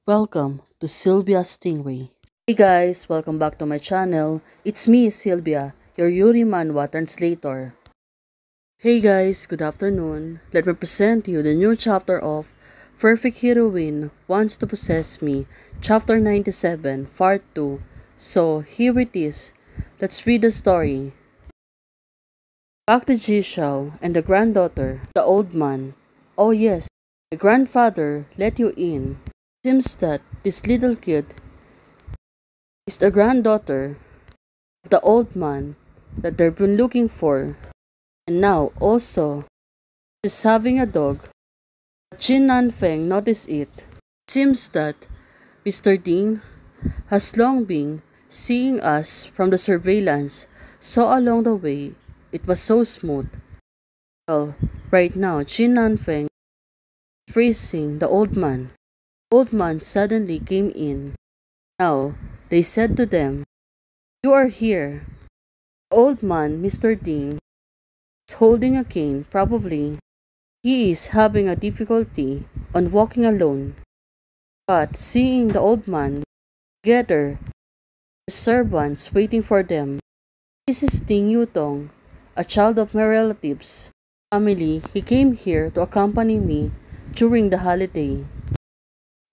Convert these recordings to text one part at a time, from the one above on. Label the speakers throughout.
Speaker 1: Welcome to Sylvia Stingray. Hey guys, welcome back to my channel. It's me, Sylvia, your Yuri Manhwa translator. Hey guys, good afternoon. Let me present you the new chapter of Perfect Heroine Wants to Possess Me, Chapter 97, Part 2. So, here it is. Let's read the story. Back to Jishao and the granddaughter, the old man. Oh yes, the grandfather let you in. Seems that this little kid is the granddaughter of the old man that they've been looking for. And now also she's having a dog. Jin Nanfeng noticed it. Seems that Mr. Ding has long been seeing us from the surveillance, so along the way it was so smooth. Well, right now Jin Nanfeng is facing the old man. Old man suddenly came in. Now they said to them, "You are here." The old man, Mr. Ding, is holding a cane. Probably he is having a difficulty on walking alone. But seeing the old man together, the servants waiting for them. This is Ding Yutong, a child of my relatives' family. He came here to accompany me during the holiday.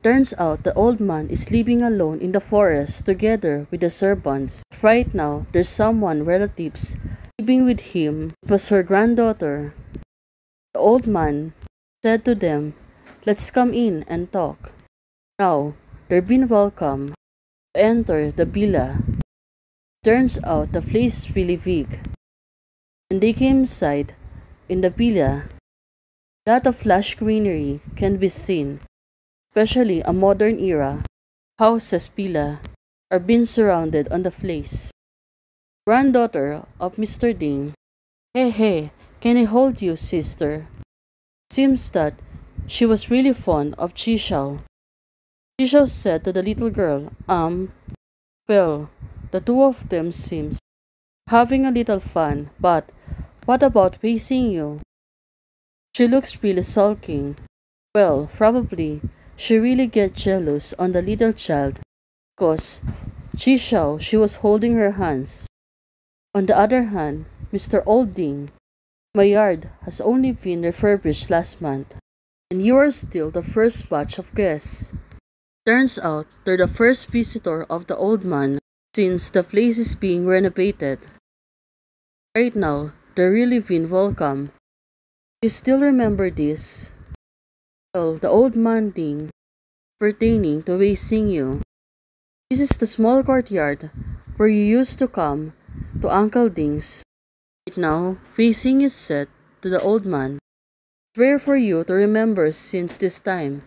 Speaker 1: Turns out the old man is living alone in the forest together with the servants. Right now, there's someone relatives living with him. It was her granddaughter. The old man said to them, "Let's come in and talk." Now, they've been welcome to enter the villa. Turns out the place is really big. When they came inside, in the villa, a lot of lush greenery can be seen, especially a modern era. Houses villa are being surrounded on the place. Granddaughter of Mr. Ding. "Hey, hey, can I hold you, sister?" Seems that she was really fond of Chishao. Chishao said to the little girl, well, the two of them seems having a little fun, but what about facing you? She looks really sulking. Well, probably she really gets jealous on the little child, cause Chishao, she was holding her hands. On the other hand, Mr. Olding, my yard has only been refurbished last month, and you are still the first batch of guests. Turns out they're the first visitor of the old man since the place is being renovated. Right now, they're really been welcome. You still remember this? Well, the old man Ding pertaining to raising you. This is the small courtyard where you used to come to Uncle Ding's. Right now, facing is said to the old man. It's rare for you to remember since this time.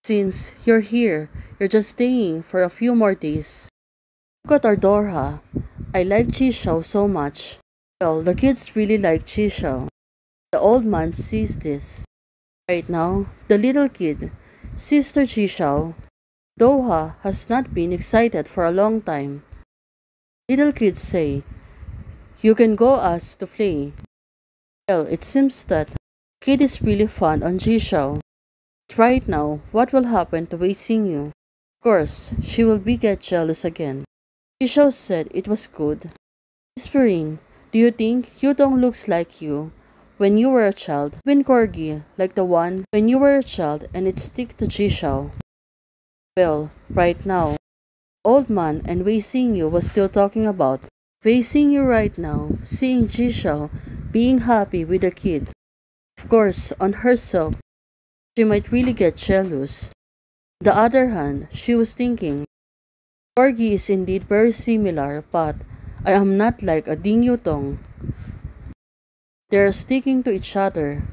Speaker 1: Since you're here, you're just staying for a few more days. Look at our Dorha. I like Chishao so much. Well, the kids really like Chishao. The old man sees this. Right now, the little kid, Sister Chishao, Doha has not been excited for a long time. Little kids say, "You can go us to play." Well, it seems that kid is really fond on Jishao. Right now, what will happen to Wei Xingyu? Of course, she will be get jealous again. Jishao said it was good. Whispering, "Do you think Yutong looks like you when you were a child?" When corgi like the one when you were a child and it stick to Jishao. Well, right now, old man and Wei Xingyu was still talking about Wei Xingyu right now, seeing Jishao being happy with the kid. Of course, on herself, she might really get jealous. On the other hand, she was thinking, Corgi is indeed very similar, but I am not like a Ding Yutong. They are sticking to each other.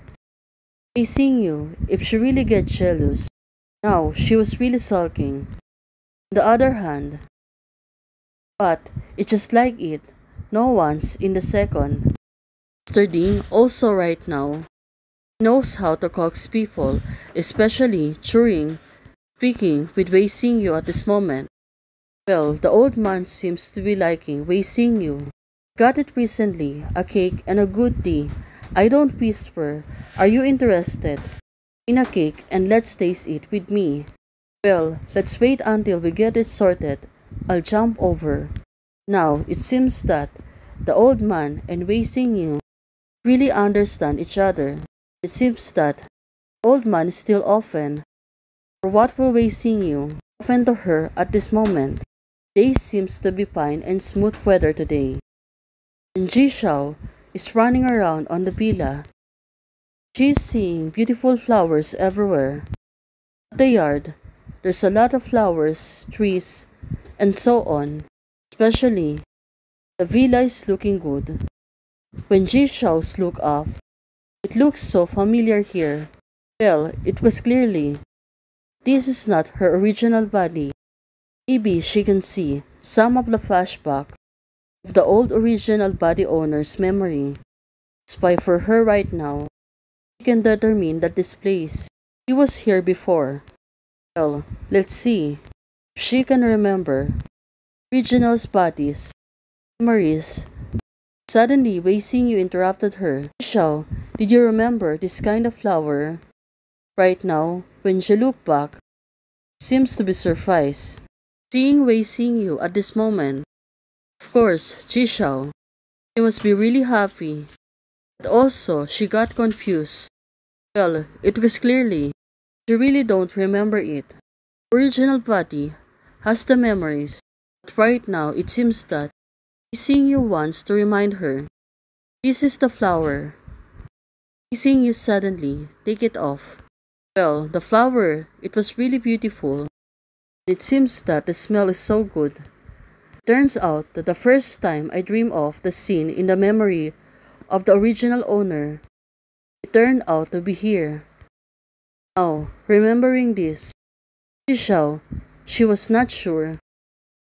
Speaker 1: Facing you, if she really gets jealous. Now, she was really sulking. On the other hand, but it's just like it. No one's in the second. Mr. Ding also right now knows how to coax people, especially during speaking with Wei Xingyu at this moment. Well, the old man seems to be liking Wei Xingyu. Got it recently, a cake and a good tea. I don't whisper. Are you interested in a cake and let's taste it with me? Well, let's wait until we get it sorted. I'll jump over. Now, it seems that the old man and Wei Xingyu really understand each other. It seems that the old man is still often, or what will Wei Xingyu often to her at this moment. Day seems to be fine and smooth weather today. And Ji Shao is running around on the villa. She's seeing beautiful flowers everywhere. At the yard, there's a lot of flowers, trees, and so on. Especially, the villa is looking good. When Ji Shao's look up, it looks so familiar here. Well, it was clearly this is not her original body. Maybe she can see some of the flashback of the old original body owner's memory. That's why for her right now, she can determine that this place, she was here before. Well, let's see if she can remember original's body's memories. Suddenly, Wei Xingyu interrupted her. Xiao, did you remember this kind of flower? Right now, when she looked back, she seems to be surprised. Seeing Wei Xingyu at this moment, of course, Ji Xiao, she must be really happy. But also, she got confused. Well, it was clearly, she really don't remember it. Original body has the memories, but right now it seems that Xingyu wants to remind her. This is the flower. Xingyu suddenly take it off. Well, the flower, it was really beautiful. It seems that the smell is so good. Turns out that the first time I dream of the scene in the memory of the original owner, it turned out to be here. Now, remembering this, Xiao, she was not sure,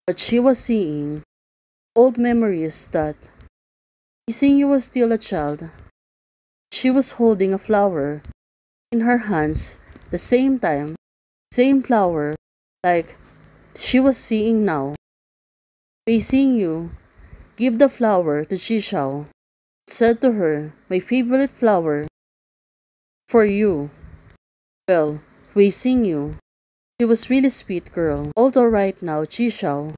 Speaker 1: but she was seeing old memories that Xingyu was still a child. She was holding a flower in her hands the same time, same flower like she was seeing now. Wei Xingyu give the flower to Jishao. Said to her, my favorite flower for you. Well, Wei Xingyu, she was really sweet girl. Although right now Jishao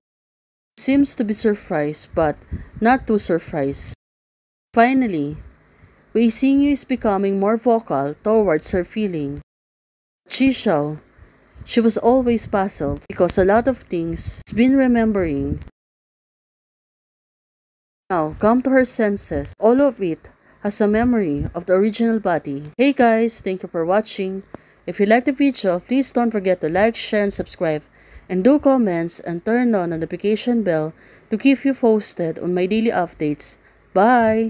Speaker 1: seems to be surprised but not too surprised. Finally, Wei Xingyu is becoming more vocal towards her feeling. Jishao, she was always puzzled because a lot of things she's been remembering now come to her senses. All of it has a memory of the original body. Hey guys, thank you for watching. If you like the video, please don't forget to like, share, and subscribe. And do comments and turn on the notification bell to keep you posted on my daily updates. Bye!